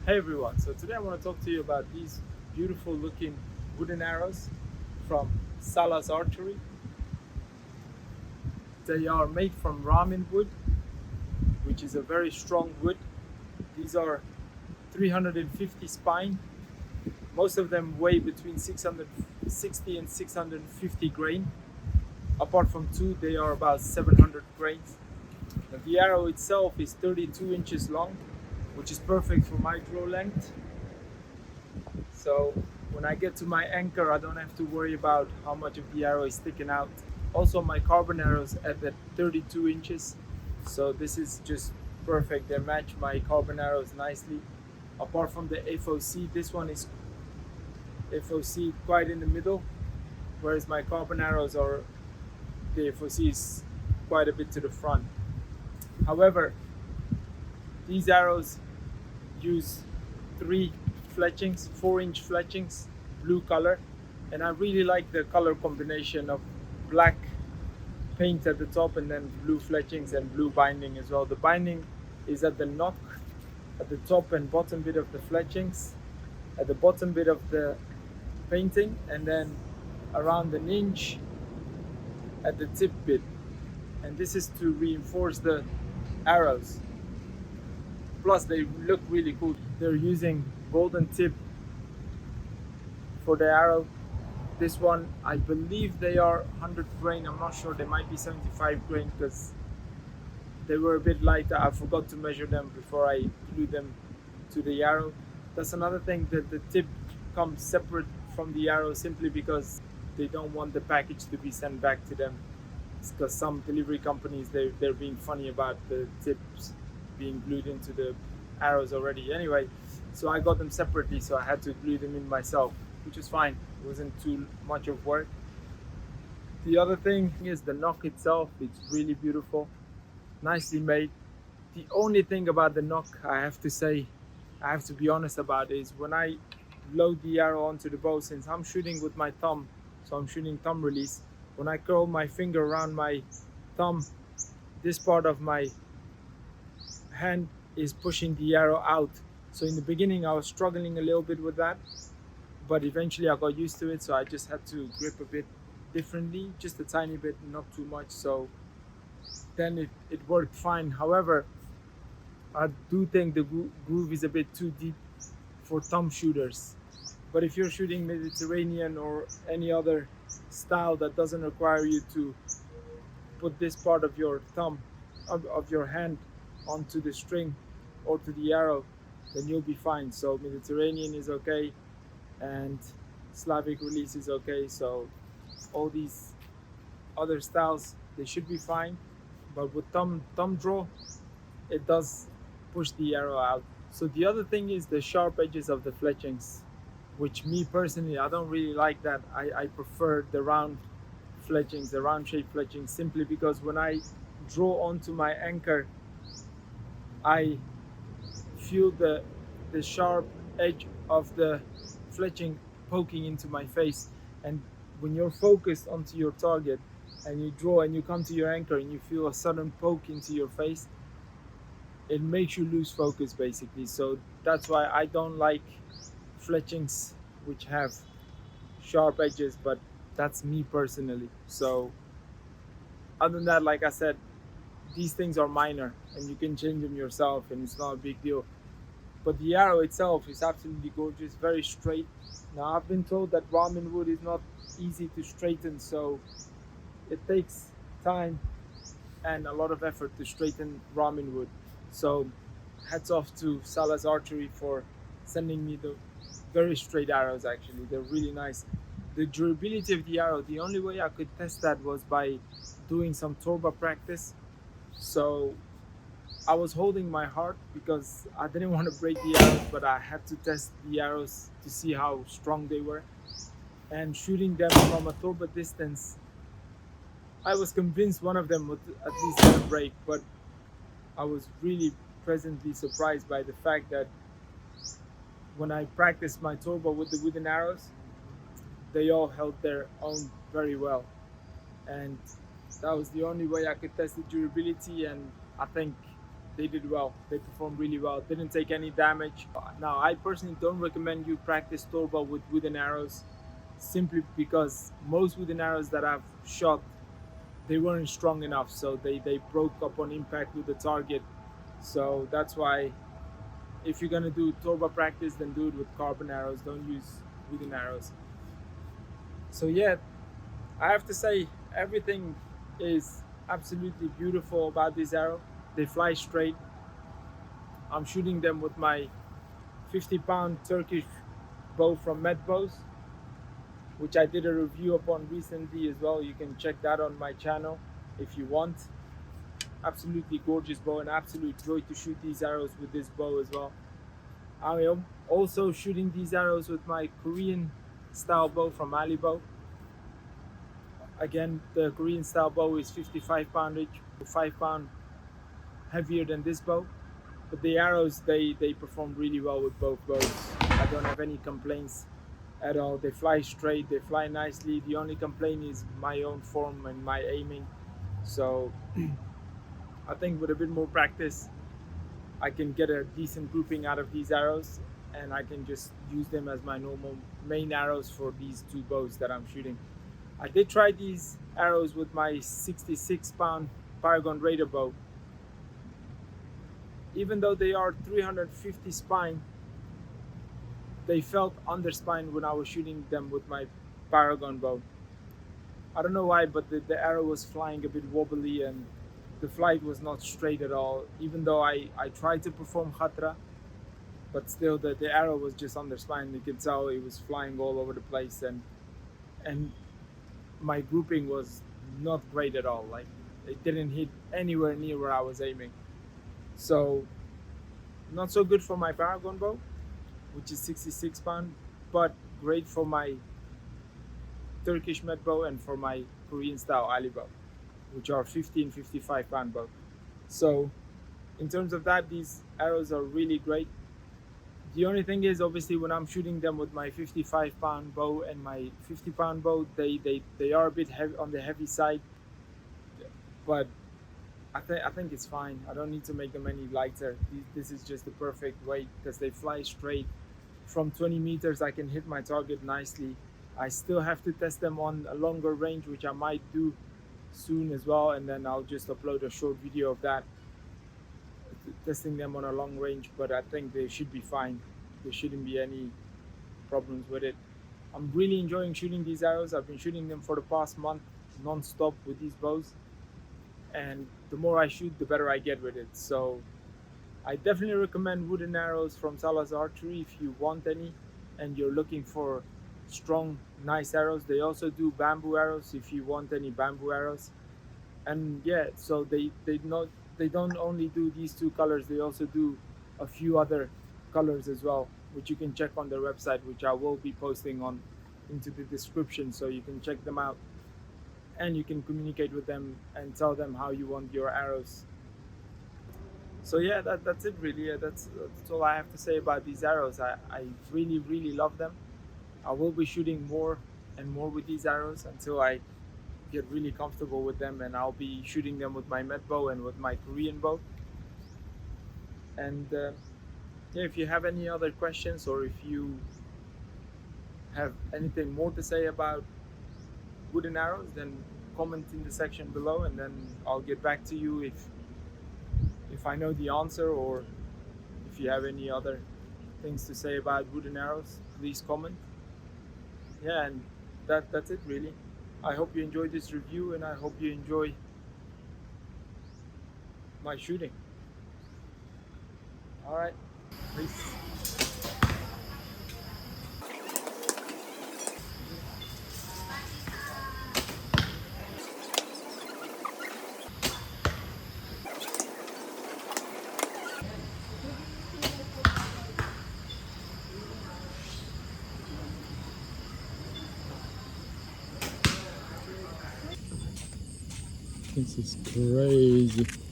Hey everyone, so today I want to talk to you about these beautiful looking wooden arrows from Salahs Archery. They are made from Ramin wood, which is a very strong wood. These are 350 spine. Most of them weigh between 660 and 650 grain. Apart from two, they are about 700 grains. And the arrow itself is 32 inches long, which is perfect for my draw length. So when I get to my anchor, I don't have to worry about how much of the arrow is sticking out. Also, my carbon arrows at that 32 inches, so this is just perfect. They match my carbon arrows nicely. Apart from the FOC, this one is FOC quite in the middle, whereas my carbon arrows are the FOC is quite a bit to the front. However, these arrows use three fletchings, 4-inch fletchings, blue color, and I really like the color combination of black paint at the top and then blue fletchings and blue binding as well. The binding is at the nock, at the top and bottom bit of the fletchings, at the bottom bit of the painting, and then around an inch at the tip bit. And this is to reinforce the arrows. Plus, they look really cool. They're using golden tip for the arrow. This one, I believe they are 100 grain. I'm not sure. They might be 75 grain because they were a bit lighter. I forgot to measure them before I glued them to the arrow. That's another thing, that the tip comes separate from the arrow simply because they don't want the package to be sent back to them. It's because some delivery companies, they're being funny about the tips being glued into the arrows already. Anyway, so I got them separately, so I had to glue them in myself, which is fine. It wasn't too much of work. The other thing is the nock itself. It's really beautiful, nicely made. The only thing about the nock I have to say, I have to be honest about, is when I load the arrow onto the bow, since I'm shooting with my thumb, so I'm shooting thumb release. When I curl my finger around my thumb, this part of my hand is pushing the arrow out. So in the beginning I was struggling a little bit with that, but eventually I got used to it, so I just had to grip a bit differently, just a tiny bit, not too much. So then it worked fine. However, I do think the groove is a bit too deep for thumb shooters. But if you're shooting Mediterranean or any other style that doesn't require you to put this part of your thumb, of your hand, onto the string or to the arrow, then you'll be fine. So Mediterranean is okay, and Slavic release is okay. So all these other styles, they should be fine. But with thumb draw, it does push the arrow out. So the other thing is the sharp edges of the fletchings, which me personally, I don't really like that. I prefer the round fletchings, the round shape fletchings, simply because when I draw onto my anchor, I feel the sharp edge of the fletching poking into my face. And when you're focused onto your target and you draw and you come to your anchor and you feel a sudden poke into your face, it makes you lose focus basically. So that's why I don't like fletchings which have sharp edges, but that's me personally. So other than that, like I said, these things are minor and you can change them yourself and it's not a big deal. But the arrow itself is absolutely gorgeous, very straight. Now I've been told that ramen wood is not easy to straighten, so it takes time and a lot of effort to straighten ramen wood. So hats off to Salahs Archery for sending me the very straight arrows. Actually, they're really nice. The durability of the arrow, the only way I could test that was by doing some torba practice. So I was holding my heart because I didn't want to break the arrows, but I had to test the arrows to see how strong they were. And shooting them from a torba distance, I was convinced one of them would at least not break, but I was really pleasantly surprised by the fact that when I practiced my torba with the wooden arrows, they all held their own very well. And that was the only way I could test the durability. And I think they did well. They performed really well. Didn't take any damage. Now, I personally don't recommend you practice torba with wooden arrows, simply because most wooden arrows that I've shot, they weren't strong enough, so they broke up on impact with the target. So that's why, if you're gonna do torba practice, then do it with carbon arrows. Don't use wooden arrows. So yeah, I have to say everything is absolutely beautiful about this arrow. They fly straight. I'm shooting them with my 50-pound Turkish bow from Medbows, which I did a review upon recently as well. You can check that on my channel if you want. Absolutely gorgeous bow, an absolute joy to shoot these arrows with this bow as well. I am also shooting these arrows with my Korean style bow from Alibow. Again, the Korean style bow is 55 poundage, 5 pound heavier than this bow. But the arrows, they perform really well with both bows. I don't have any complaints at all. They fly straight, they fly nicely. The only complaint is my own form and my aiming. So I think with a bit more practice, I can get a decent grouping out of these arrows, and I can just use them as my normal main arrows for these two bows that I'm shooting. I did try these arrows with my 66-pound Paragon Raider bow. Even though they are 350 spine, they felt under spine when I was shooting them with my Paragon bow. I don't know why, but the arrow was flying a bit wobbly and the flight was not straight at all. Even though I tried to perform khatra, but still the arrow was just under spine. You could tell it was flying all over the place, and my grouping was not great at all. Like, it didn't hit anywhere near where I was aiming. So not so good for my Paragon bow, which is 66 pound, but great for my Turkish med bow and for my Korean style Ali bow, which are 50 and 55-pound bow. So in terms of that, these arrows are really great. The only thing is, obviously, when I'm shooting them with my 55-pound bow and my 50-pound bow, they are a bit heavy on the heavy side, but I think it's fine. I don't need to make them any lighter. This is just the perfect weight because they fly straight. From 20 meters, I can hit my target nicely. I still have to test them on a longer range, which I might do soon as well, and then I'll just upload a short video of that, testing them on a long range. But I think they should be fine. There shouldn't be any problems with it. I'm really enjoying shooting these arrows. I've been shooting them for the past month non-stop with these bows, and the more I shoot, the better I get with it. So I definitely recommend wooden arrows from Salahs Archery if you want any and you're looking for strong, nice arrows. They also do bamboo arrows if you want any bamboo arrows. And yeah, so they don't only do these two colors, they also do a few other colors as well, which you can check on their website, which I will be posting on into the description, so you can check them out and you can communicate with them and tell them how you want your arrows. So yeah, that's it really. That's all I have to say about these arrows. I really love them. I will be shooting more and more with these arrows until I get really comfortable with them, and I'll be shooting them with my med bow and with my Korean bow. And yeah, if you have any other questions, or if you have anything more to say about wooden arrows, then comment in the section below, and then I'll get back to you if I know the answer, or if you have any other things to say about wooden arrows, please comment. Yeah, and that's it really. I hope you enjoyed this review, and I hope you enjoy my shooting. All right, peace. This is crazy.